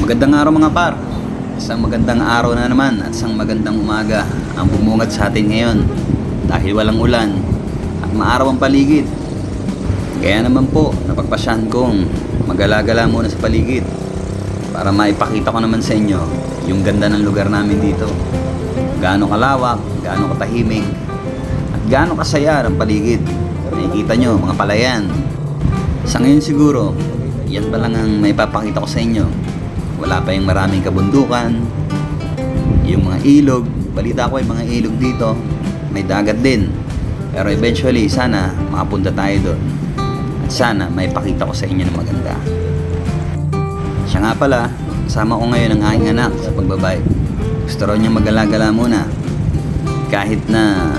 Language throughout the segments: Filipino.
Magandang araw mga par. Isang magandang araw na naman at isang magandang umaga ang bumungad sa atin ngayon dahil walang ulan at maaraw ang paligid. Kaya naman po napagpasyahan kong magala-gala muna sa paligid para maipakita ko naman sa inyo yung ganda ng lugar namin dito. Gaano kalawak, gaano katahimik at gaano kasaya ang paligid. Nakikita nyo mga palayan. Sa ngayon siguro yan pa lang ang maipapakita ko sa inyo. Wala pa yung maraming kabundukan, yung mga ilog. Balita ko yung mga ilog dito, may dagat din. Pero eventually, sana makapunta tayo doon. At sana may pakita ko sa inyo ng maganda. Siya nga pala, kasama ko ngayon ang aking anak sa pagbabike. Gusto raw niya magala-gala muna. Kahit na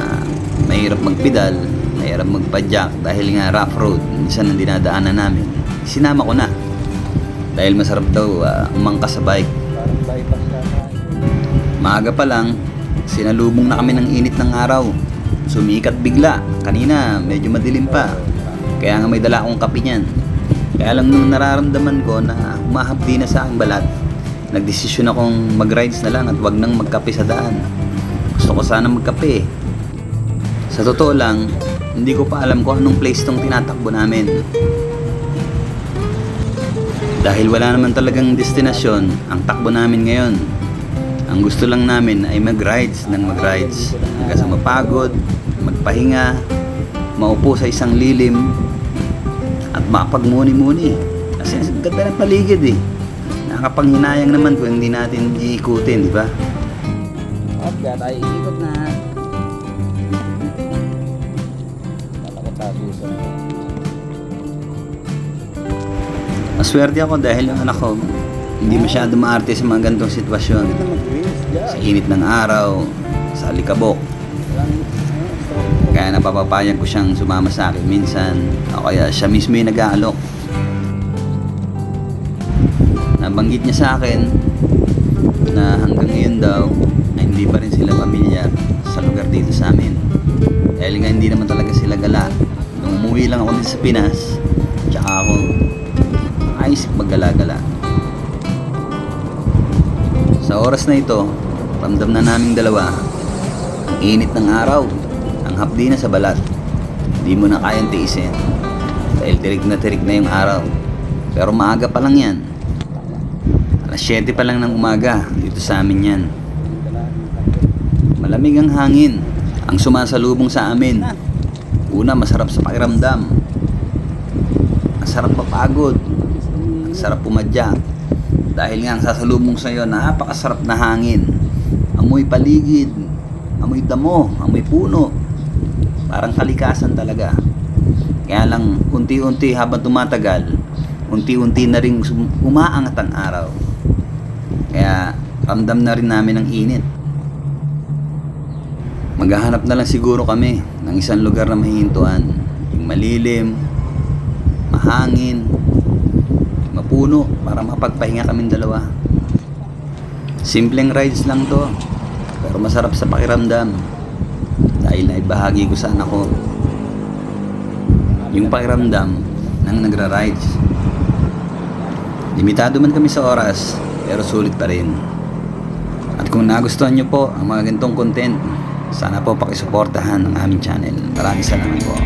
mahirap magpedal, mahirap magpadyak dahil nga rough road, minsan ang dinadaanan namin. Sinama ko na. Dahil masarap daw umangkas sa bike. Maaga pa lang, sinalubong na kami ng init ng araw. Sumikat bigla. Kanina, medyo madilim pa. Kaya nga may dala akong kape niyan. Kaya lang nung nararamdaman ko na humahapdi na sa aking balat, nagdesisyon akong mag-rides na lang at wag nang magkape sa daan. Gusto ko sana magkape. Sa totoo lang, hindi ko pa alam kung anong place tong tinatakbo namin. Dahil wala naman talagang destinasyon ang takbo namin ngayon. Ang gusto lang namin ay mag-rides ng mag-rides hanggang sa mapagod, magpahinga, maupo sa isang lilim at makapagmuni-muni. Kasi ang ganda ng paligid eh. Nakakapanghinayang naman kung hindi natin iikutin, di ba? At kaya tayo iikot na. Tatakot tapusan. Maswerte ako dahil yung anak ko hindi masyado maarte sa mga ganitong sitwasyon. Sa init ng araw, sa alikabok. Kaya napapapayan ko siyang sumama sa akin minsan. O kaya siya mismo yung nag-aalok. Nabanggit niya sa akin na hanggang ngayon daw na hindi pa rin sila pamilyar sa lugar dito sa amin. Dahil nga hindi naman talaga sila gala. Nung umuwi lang ako dito sa Pinas, tsaka ako ayos maggala-gala. Sa oras na ito, ramdam na naming dalawa ang init ng araw, ang hapdi na sa balat. Hindi mo na kayang tiisin dahil tirik na yung araw. Pero maaga pa lang yan. Alas 7 pa lang ng umaga dito sa amin yan. Malamig ang hangin ang sumasalubong sa amin. Una, masarap sa pakiramdam. Masarap mapagod. Sarap pumadyak dahil nga ang sasalubong sa iyo napakasarap na hangin, amoy paligid, amoy damo, amoy puno, parang kalikasan talaga. Kaya lang unti-unti habang tumatagal, unti-unti na rin umaangat ang araw, kaya ramdam na rin namin ang init. Maghahanap na lang siguro kami ng isang lugar na mahihintuan, yung malilim, mahangin, mapuno para mapagpahinga kaming dalawa. Simpleng rides lang to, pero masarap sa pakiramdam dahil naibahagi ko sa anak ko yung pakiramdam ng nagra-rides. Limitado man kami sa oras, pero sulit pa rin. At kung nagustuhan nyo po ang mga ganitong content, sana po pakisuportahan ang aming channel. Maraming salamat po.